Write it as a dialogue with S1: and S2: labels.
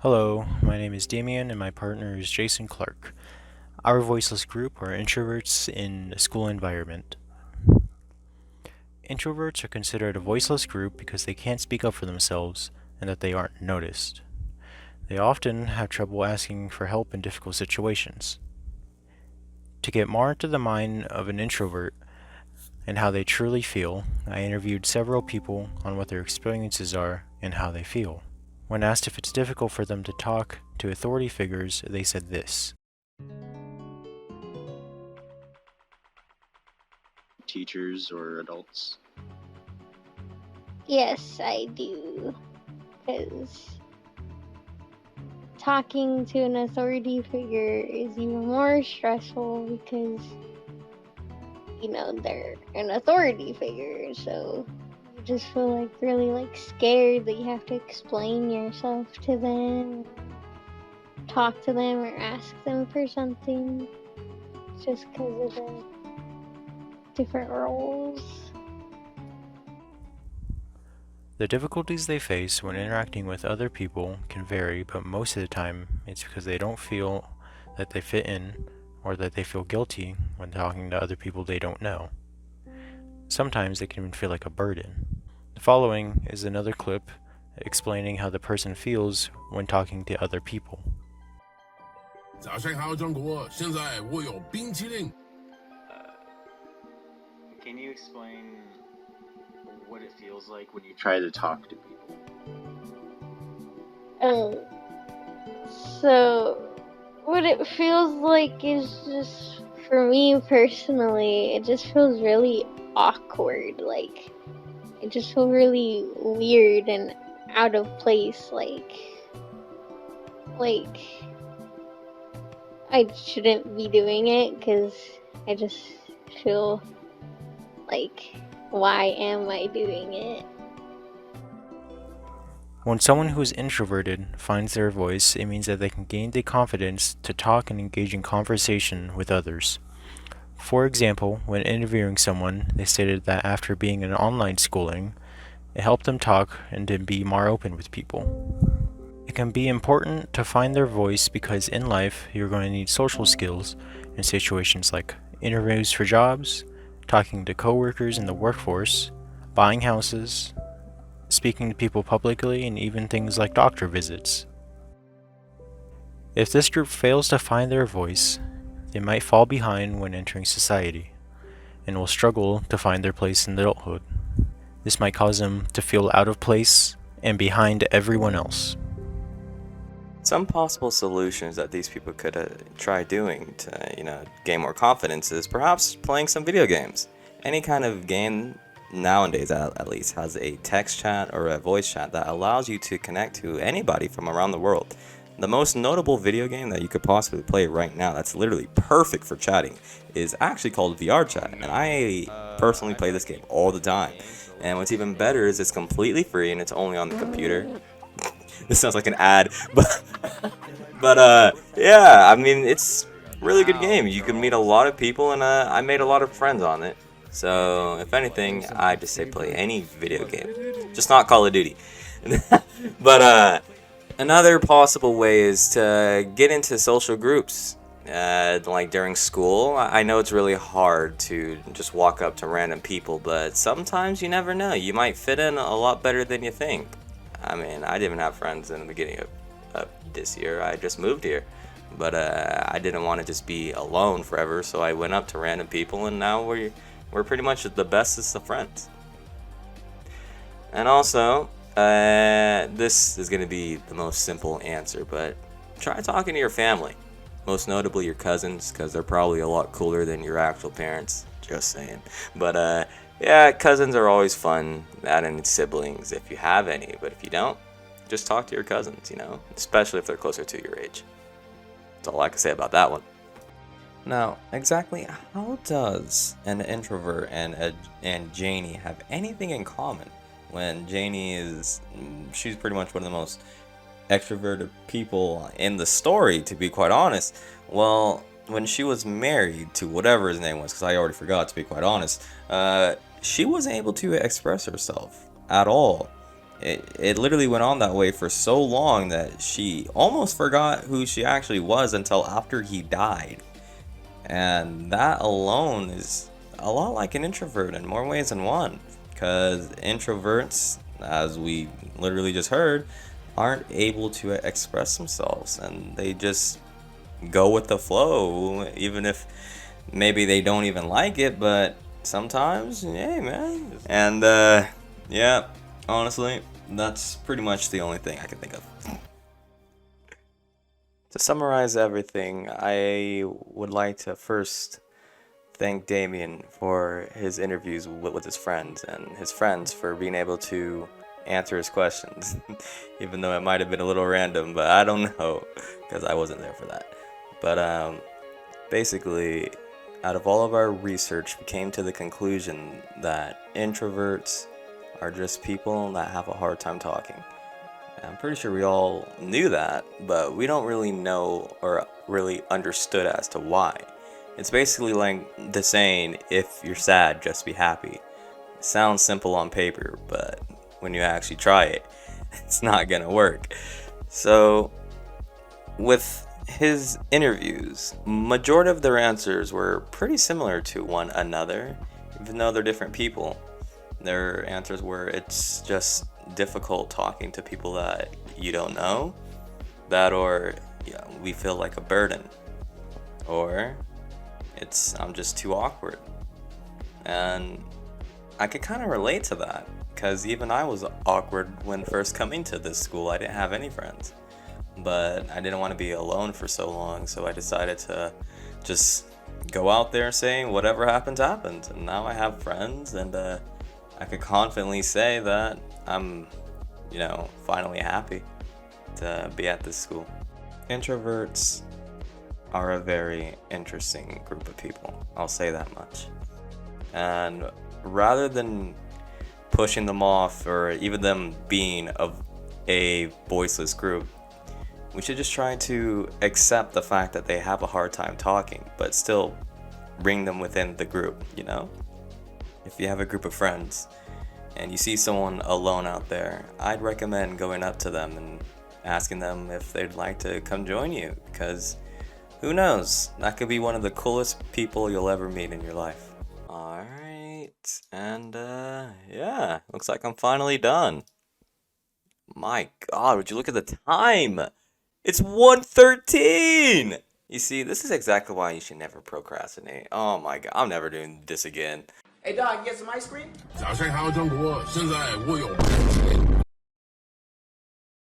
S1: Hello, my name is Damien and my partner is Jason Clark. Our voiceless group are introverts in a school environment. Introverts are considered a voiceless group because they can't speak up for themselves and that they aren't noticed. They often have trouble asking for help in difficult situations. To get more into the mind of an introvert and how they truly feel, I interviewed several people on what their experiences are and how they feel. When asked if it's difficult for them to talk to authority figures, they said this.
S2: Teachers or adults?
S3: Yes, I do. Because talking to an authority figure is even more stressful because, they're an authority figure. So you just feel really scared that you have to explain yourself to them, talk to them, or ask them for something just because of the different roles.
S1: The difficulties they face when interacting with other people can vary, but most of the time it's because they don't feel that they fit in or that they feel guilty when talking to other people they don't know. Sometimes it can even feel like a burden. The following is another clip explaining how the person feels when talking to other people.
S4: 早上好，中国！现在我有冰淇淋。
S2: Can you explain what it feels like when you try to talk to people?
S3: So what it feels like is just, for me personally, it just feels really awkward. Like, it just feels really weird and out of place. Like I shouldn't be doing it because I just feel like, why am I doing it?
S1: When someone who is introverted finds their voice, it means that they can gain the confidence to talk and engage in conversation with others. For example, when interviewing someone, they stated that after being in online schooling, it helped them talk and to be more open with people. It can be important to find their voice because in life you're going to need social skills in situations like interviews for jobs, talking to coworkers in the workforce, buying houses, speaking to people publicly, and even things like doctor visits. If this group fails to find their voice, they might fall behind when entering society, and will struggle to find their place in adulthood. This might cause them to feel out of place and behind everyone else.
S5: Some possible solutions that these people could try doing to, gain more confidence is perhaps playing some video games. Any kind of game nowadays at least has a text chat or a voice chat that allows you to connect to anybody from around the world. The most notable video game that you could possibly play right now that's literally perfect for chatting is actually called VR Chat, and I personally play this game all the time. And what's even better is it's completely free and it's only on the computer. This sounds like an ad, but yeah, I mean, it's a really good game. You can meet a lot of people, and I made a lot of friends on it. So, if anything, I just say play any video game. Just not Call of Duty. But, another possible way is to get into social groups. Like during school, I know it's really hard to just walk up to random people, but sometimes you never know. You might fit in a lot better than you think. I mean, I didn't have friends in the beginning of this year. I just moved here. But I didn't want to just be alone forever, so I went up to random people, and now we're pretty much the bestest of friends. And also, this is going to be the most simple answer, but try talking to your family. Most notably your cousins, because they're probably a lot cooler than your actual parents. Just saying. But yeah, cousins are always fun, adding siblings if you have any, but if you don't, just talk to your cousins, especially if they're closer to your age. That's all I can say about that one. Now, exactly how does an introvert and Janie have anything in common when she's pretty much one of the most extroverted people in the story, to be quite honest. Well, when she was married to whatever his name was, because I already forgot, to be quite honest, she wasn't able to express herself at all. it literally went on that way for so long that she almost forgot who she actually was until after he died. And that alone is a lot like an introvert in more ways than one. Because introverts, as we literally just heard, aren't able to express themselves, and they just go with the flow, even if maybe they don't even like it, but sometimes, hey man. And yeah, honestly, that's pretty much the only thing I can think of. To summarize everything, I would like to first thank Damien for his interviews with his friends, and his friends for being able to answer his questions. Even though it might have been a little random, but I don't know, because I wasn't there for that. But basically, out of all of our research, we came to the conclusion that introverts are just people that have a hard time talking. I'm pretty sure we all knew that, but we don't really know or really understood as to why. It's basically like the saying, if you're sad, just be happy. It sounds simple on paper, but when you actually try it, it's not gonna work. So, with his interviews, majority of their answers were pretty similar to one another, even though they're different people. Their answers were, it's just difficult talking to people that you don't know, that, or yeah, we feel like a burden, or it's I'm just too awkward. And I could kind of relate to that, because even I was awkward when first coming to this school. I didn't have any friends, but I didn't want to be alone for so long, so I decided to just go out there saying whatever happens happens. And now I have friends, and I could confidently say that I'm, finally happy to be at this school. Introverts are a very interesting group of people, I'll say that much. And rather than pushing them off, or even them being of a voiceless group, we should just try to accept the fact that they have a hard time talking, but still bring them within the group, If you have a group of friends and you see someone alone out there, I'd recommend going up to them and asking them if they'd like to come join you, because who knows, that could be one of the coolest people you'll ever meet in your life. Alright, and yeah, looks like I'm finally done. My god, would you look at the time? It's 1:13! You see, this is exactly why you should never procrastinate. Oh my god, I'm never doing this again.
S6: Hey dog, you get some ice cream?
S4: 早上好，中国！现在我有冰淇淋。